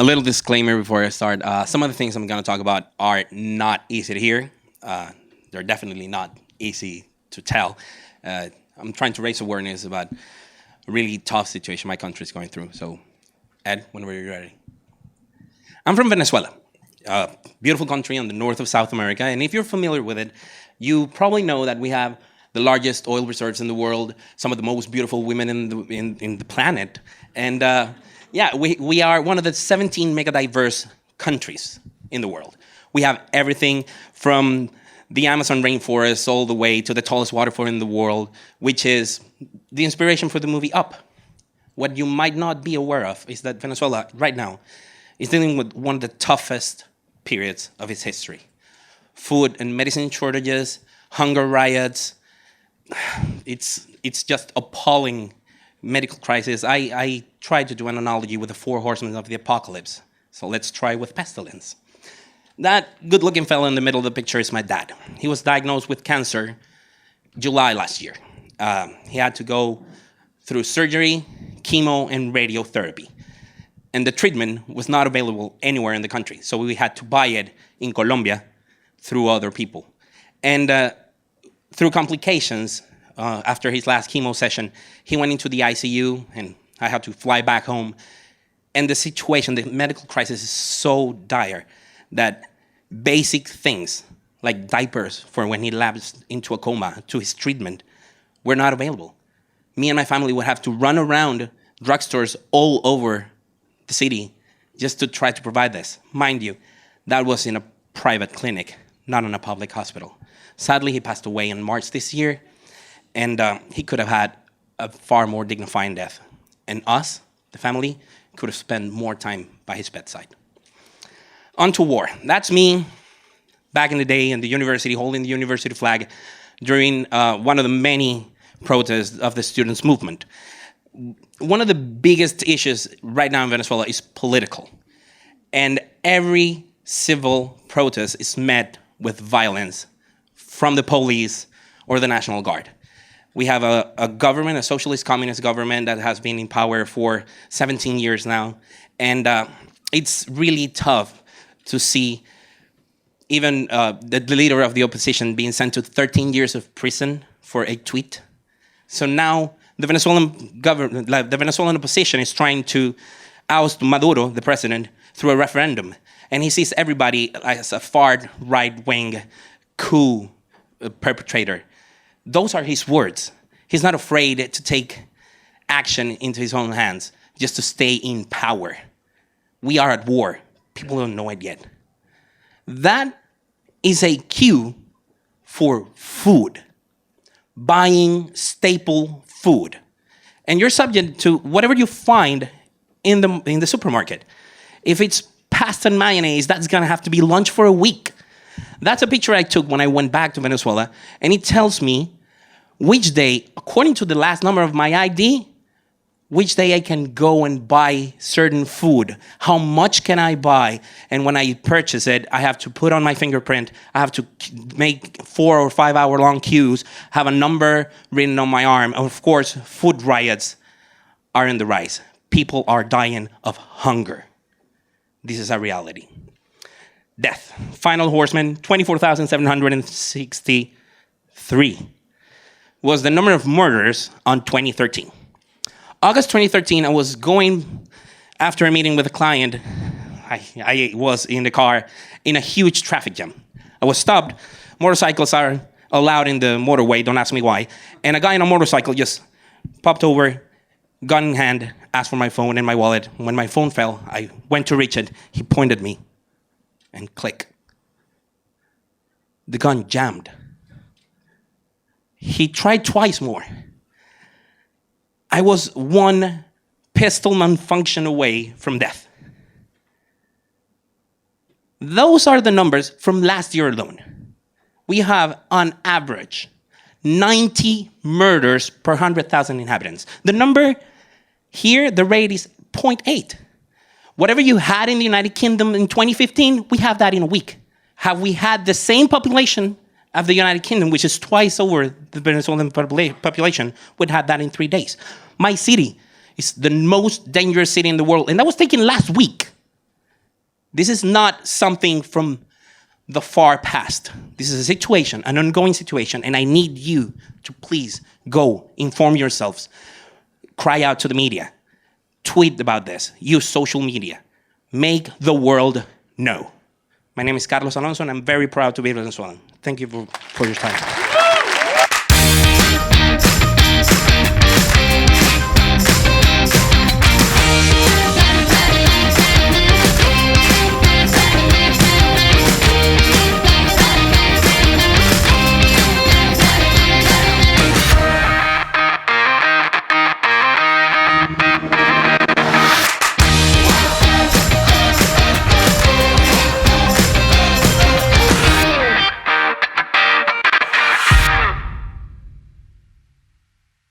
A little disclaimer before I start. Some of the things I'm going to talk about are not easy to hear. They're definitely not easy to tell. I'm trying to raise awareness about a really tough situation my country is going through. So, Ed, whenever you're ready. I'm from Venezuela, a beautiful country on the north of South America. And if you're familiar with it, you probably know that we have the largest oil reserves in the world, some of the most beautiful women in the planet. And we are one of the 17 mega diverse countries in the world. We have everything from the Amazon rainforest all the way to the tallest waterfall in the world, which is the inspiration for the movie Up. What you might not be aware of is that Venezuela right now is dealing with one of the toughest periods of its history. Food and medicine shortages, hunger riots. It's just appalling medical crisis. I tried to do an analogy with the four horsemen of the apocalypse. So let's try with pestilence. That good-looking fellow in the middle of the picture is my dad. He was diagnosed with cancer July last year. He had to go through surgery, chemo, and radiotherapy. And the treatment was not available anywhere in the country. So we had to buy it in Colombia through other people. And through complications, after his last chemo session, he went into the ICU, and I had to fly back home. And the situation, the medical crisis is so dire that basic things like diapers for when he lapsed into a coma to his treatment were not available. Me and my family would have to run around drugstores all over the city just to try to provide this. Mind you, that was in a private clinic, not in a public hospital. Sadly, he passed away in March this year, and he could have had a far more dignifying death. And us, the family, could have spent more time by his bedside. On to war. That's me back in the day in the university, holding the university flag during one of the many protests of the students' movement. One of the biggest issues right now in Venezuela is political. And every civil protest is met with violence from the police or the National Guard. We have a government, a socialist communist government that has been in power for 17 years now. And it's really tough to see even the leader of the opposition being sent to 13 years of prison for a tweet. So now the Venezuelan government, the Venezuelan opposition is trying to oust Maduro, the president, through a referendum. And he sees everybody as a far right-wing coup perpetrator. Those are his words. He's not afraid to take action into his own hands just to stay in power. We are at war. People don't know it yet. That is a cue for food. Buying staple food. And you're subject to whatever you find in the supermarket. If it's pasta and mayonnaise, that's gonna have to be lunch for a week. That's a picture I took when I went back to Venezuela, and it tells me which day, according to the last number of my ID, which day I can go and buy certain food. How much can I buy? And when I purchase it, I have to put on my fingerprint. I have to make 4 or 5 hour long queues, have a number written on my arm. And of course, food riots are in the rise. People are dying of hunger. This is a reality. Death. Final Horseman, 24,763 was the number of murders on 2013. August 2013, I was going after a meeting with a client. I was in the car in a huge traffic jam. I was stopped. Motorcycles are allowed in the motorway, don't ask me why. And a guy on a motorcycle just popped over, gun in hand, asked for my phone and my wallet. When my phone fell, I went to reach it. He pointed at me and click. The gun jammed. He tried twice more. I was one pistol malfunction away from death. Those are the numbers from last year alone. We have, on average, 90 murders per 100,000 inhabitants. The number here, the rate is 0.8. Whatever you had in the United Kingdom in 2015, we have that in a week. Have we had the same population of the United Kingdom, which is twice over the Venezuelan population, would have that in 3 days. My city is the most dangerous city in the world, and that was taken last week. This is not something from the far past. This is a situation, an ongoing situation, and I need you to please go inform yourselves, cry out to the media, tweet about this, use social media, make the world know. My name is Carlos Alonso, and I'm very proud to be Venezuelan. Thank you for your time.